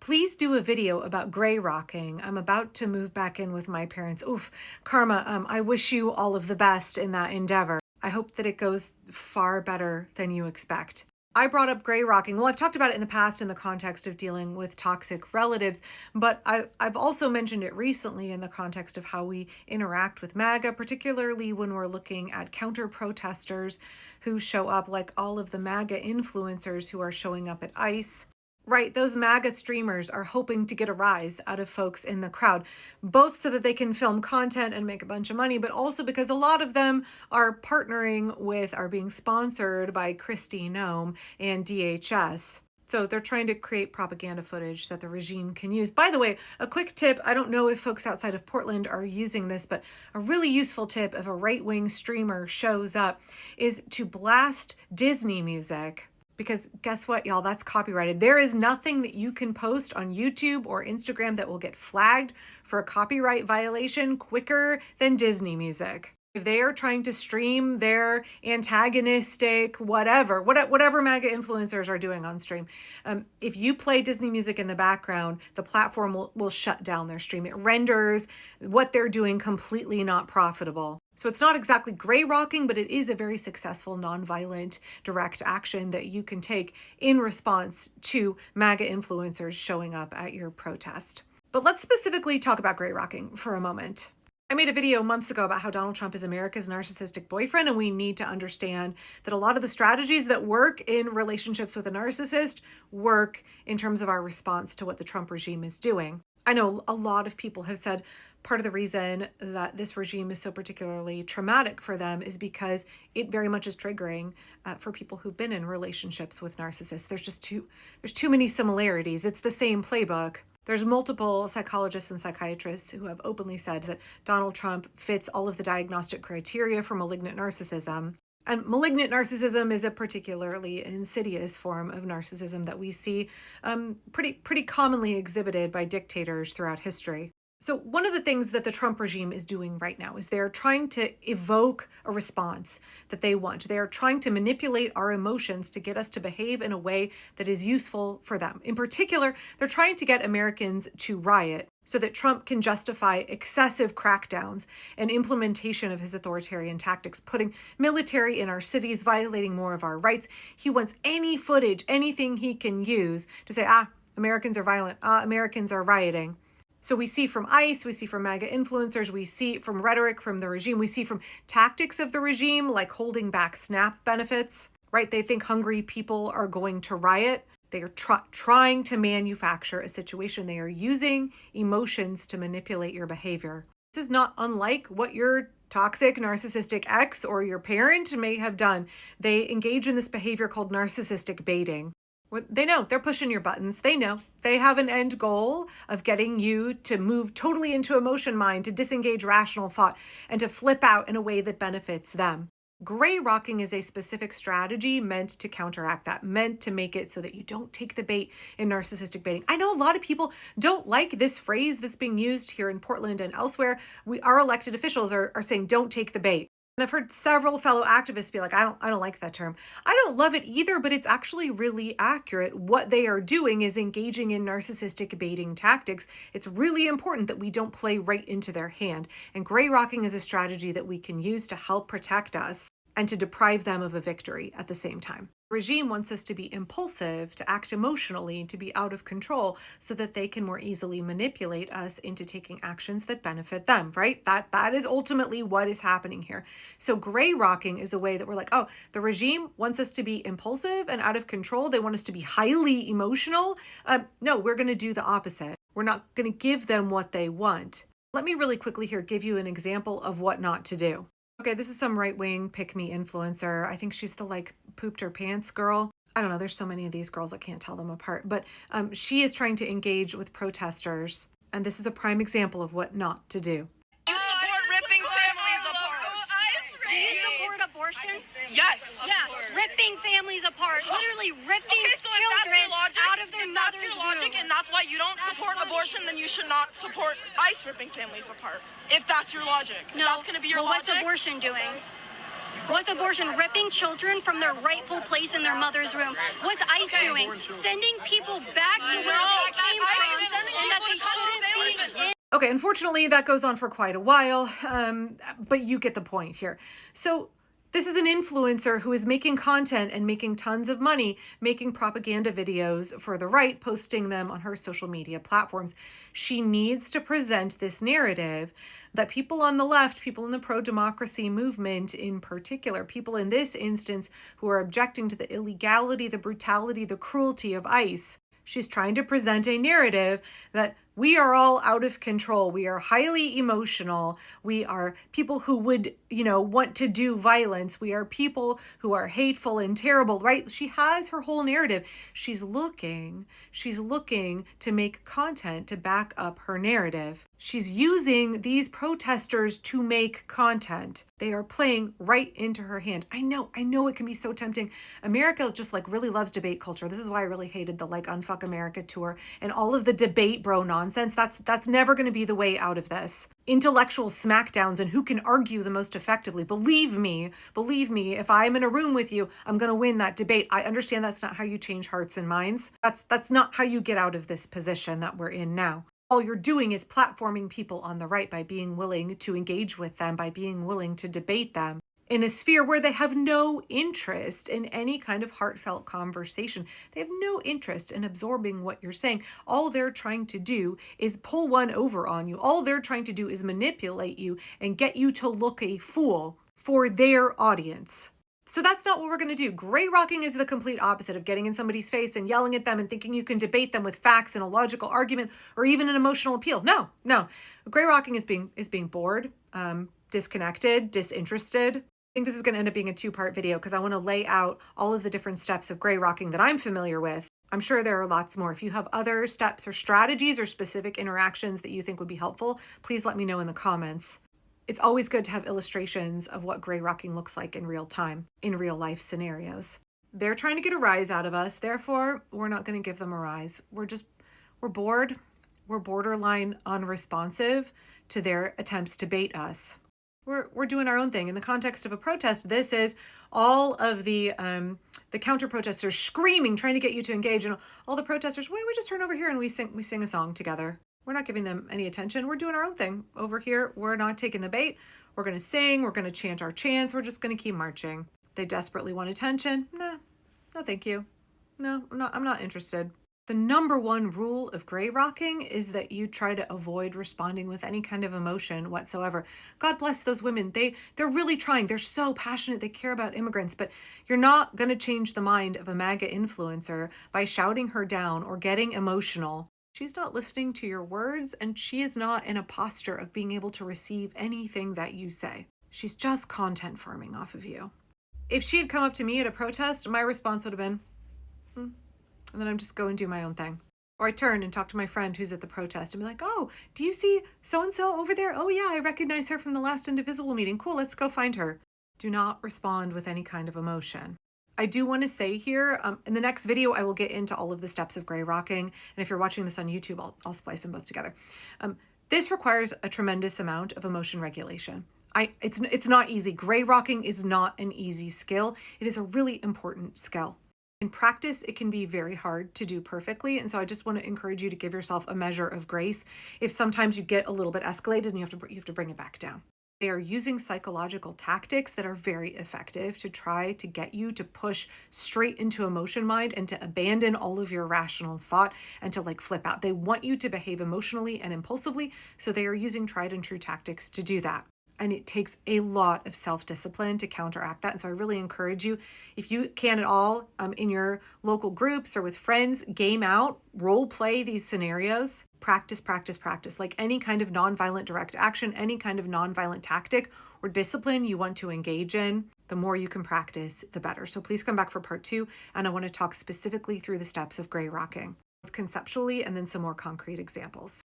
please do a video about gray rocking. I'm about to move back in with my parents. Oof, Karma, I wish you all of the best in that endeavor. I hope that it goes far better than you expect. I brought up gray rocking. Well, I've talked about it in the past in the context of dealing with toxic relatives, but I've also mentioned it recently in the context of how we interact with MAGA, particularly when we're looking at counter-protesters who show up, like all of the MAGA influencers who are showing up at ICE. Right, those MAGA streamers are hoping to get a rise out of folks in the crowd, both so that they can film content and make a bunch of money, but also because a lot of them are being sponsored by Kristi Noem and DHS. So they're trying to create propaganda footage that the regime can use. By the way, a quick tip, I don't know if folks outside of Portland are using this, but a really useful tip if a right-wing streamer shows up is to blast Disney music. Because guess what, y'all? That's copyrighted. There is nothing that you can post on YouTube or Instagram that will get flagged for a copyright violation quicker than Disney music. If they are trying to stream their antagonistic whatever MAGA influencers are doing on stream, if you play Disney music in the background, the platform will shut down their stream. It renders what they're doing completely not profitable. So it's not exactly gray rocking, but it is a very successful nonviolent direct action that you can take in response to MAGA influencers showing up at your protest. But let's specifically talk about gray rocking for a moment. I made a video months ago about how Donald Trump is America's narcissistic boyfriend, and we need to understand that a lot of the strategies that work in relationships with a narcissist work in terms of our response to what the Trump regime is doing. I know a lot of people have said part of the reason that this regime is so particularly traumatic for them is because it very much is triggering for people who've been in relationships with narcissists. There's too many similarities. It's the same playbook. There's multiple psychologists and psychiatrists who have openly said that Donald Trump fits all of the diagnostic criteria for malignant narcissism. And malignant narcissism is a particularly insidious form of narcissism that we see pretty commonly exhibited by dictators throughout history. So one of the things that the Trump regime is doing right now is they're trying to evoke a response that they want. They are trying to manipulate our emotions to get us to behave in a way that is useful for them. In particular, they're trying to get Americans to riot so that Trump can justify excessive crackdowns and implementation of his authoritarian tactics, putting military in our cities, violating more of our rights. He wants any footage, anything he can use to say, Americans are violent, Americans are rioting. So we see from ICE, we see from MAGA influencers, we see from rhetoric from the regime, we see from tactics of the regime, like holding back SNAP benefits, right? They think hungry people are going to riot. They are trying to manufacture a situation. They are using emotions to manipulate your behavior. This is not unlike what your toxic narcissistic ex or your parent may have done. They engage in this behavior called narcissistic baiting. They know they're pushing your buttons. They know they have an end goal of getting you to move totally into emotion mind, to disengage rational thought, and to flip out in a way that benefits them. Gray rocking is a specific strategy meant to counteract that, meant to make it so that you don't take the bait in narcissistic baiting. I know a lot of people don't like this phrase that's being used here in Portland and elsewhere. Our elected officials are saying, don't take the bait. And I've heard several fellow activists be like, I don't like that term. I don't love it either, but it's actually really accurate. What they are doing is engaging in narcissistic baiting tactics. It's really important that we don't play right into their hand. And gray rocking is a strategy that we can use to help protect us and to deprive them of a victory at the same time. The regime wants us to be impulsive, to act emotionally, to be out of control so that they can more easily manipulate us into taking actions that benefit them, right? That is ultimately what is happening here. So gray rocking is a way that we're like, the regime wants us to be impulsive and out of control. They want us to be highly emotional. No, we're going to do the opposite. We're not going to give them what they want. Let me really quickly here give you an example of what not to do. Okay, this is some right-wing pick-me influencer. I think she's the pooped her pants girl. I don't know, there's so many of these girls, I can't tell them apart. But she is trying to engage with protesters. And this is a prime example of what not to do. You support ripping families apart. Do you support abortion? Yes. Yeah, ripping families apart. Literally ripping children out of their mother's If that's your logic womb. and that's why you don't support abortion, then you should not support ICE ripping families apart. If that's your logic. If that's going to be your logic. What's abortion doing? What's abortion? Ripping children from their rightful place in their mother's womb. What's ICE doing? Sending people back to where they came from. Okay, unfortunately, that goes on for quite a while, but you get the point here. So this is an influencer who is making content and making tons of money, making propaganda videos for the right, posting them on her social media platforms. She needs to present this narrative that people on the left, people in the pro-democracy movement in particular, people in this instance who are objecting to the illegality, the brutality, the cruelty of ICE, she's trying to present a narrative that we are all out of control. We are highly emotional. We are people who would, want to do violence. We are people who are hateful and terrible, right? She has her whole narrative. She's looking to make content to back up her narrative. She's using these protesters to make content. They are playing right into her hand. I know it can be so tempting. America just really loves debate culture. This is why I really hated the Unfuck America tour and all of the debate bro nonsense. That's never going to be the way out of this. Intellectual smackdowns and who can argue the most effectively. Believe me, if I'm in a room with you, I'm going to win that debate. I understand that's not how you change hearts and minds. That's not how you get out of this position that we're in now. All you're doing is platforming people on the right by being willing to engage with them, by being willing to debate them in a sphere where they have no interest in any kind of heartfelt conversation. They have no interest in absorbing what you're saying. All they're trying to do is pull one over on you. All they're trying to do is manipulate you and get you to look a fool for their audience. So that's not what we're going to do. Gray rocking is the complete opposite of getting in somebody's face and yelling at them and thinking you can debate them with facts and a logical argument or even an emotional appeal. No. Gray rocking is being bored, disconnected, disinterested. I think this is going to end up being a 2-part video because I want to lay out all of the different steps of gray rocking that I'm familiar with. I'm sure there are lots more. If you have other steps or strategies or specific interactions that you think would be helpful, please let me know in the comments. It's always good to have illustrations of what gray rocking looks like in real time, in real life scenarios. They're trying to get a rise out of us. Therefore, we're not going to give them a rise. We're bored. We're borderline unresponsive to their attempts to bait us. We're doing our own thing. In the context of a protest, this is all of the counter-protesters screaming, trying to get you to engage, and all the protesters, we just turn over here and we sing a song together. We're not giving them any attention. We're doing our own thing. Over here, we're not taking the bait. We're going to sing. We're going to chant our chants. We're just going to keep marching. They desperately want attention. No, thank you. No, I'm not interested. The number one rule of gray rocking is that you try to avoid responding with any kind of emotion whatsoever. God bless those women. They're really trying. They're so passionate. They care about immigrants, but you're not going to change the mind of a MAGA influencer by shouting her down or getting emotional. She's not listening to your words, and she is not in a posture of being able to receive anything that you say. She's just content farming off of you. If she had come up to me at a protest, my response would have been, and then I'm just go and do my own thing. Or I turn and talk to my friend who's at the protest and be like, oh, do you see so-and-so over there? Oh yeah, I recognize her from the last Indivisible meeting. Cool, let's go find her. Do not respond with any kind of emotion. I do want to say here, in the next video, I will get into all of the steps of gray rocking. And if you're watching this on YouTube, I'll splice them both together. This requires a tremendous amount of emotion regulation. It's not easy. Gray rocking is not an easy skill. It is a really important skill. In practice, it can be very hard to do perfectly. And so I just want to encourage you to give yourself a measure of grace if sometimes you get a little bit escalated and you have to bring it back down. They are using psychological tactics that are very effective to try to get you to push straight into emotion mind and to abandon all of your rational thought and to flip out. They want you to behave emotionally and impulsively. So they are using tried and true tactics to do that. And it takes a lot of self-discipline to counteract that. And so I really encourage you, if you can at all, in your local groups or with friends, game out, role play these scenarios, practice. Like any kind of nonviolent direct action, any kind of nonviolent tactic or discipline you want to engage in, the more you can practice, the better. So please come back for part 2. And I want to talk specifically through the steps of gray rocking, both conceptually and then some more concrete examples.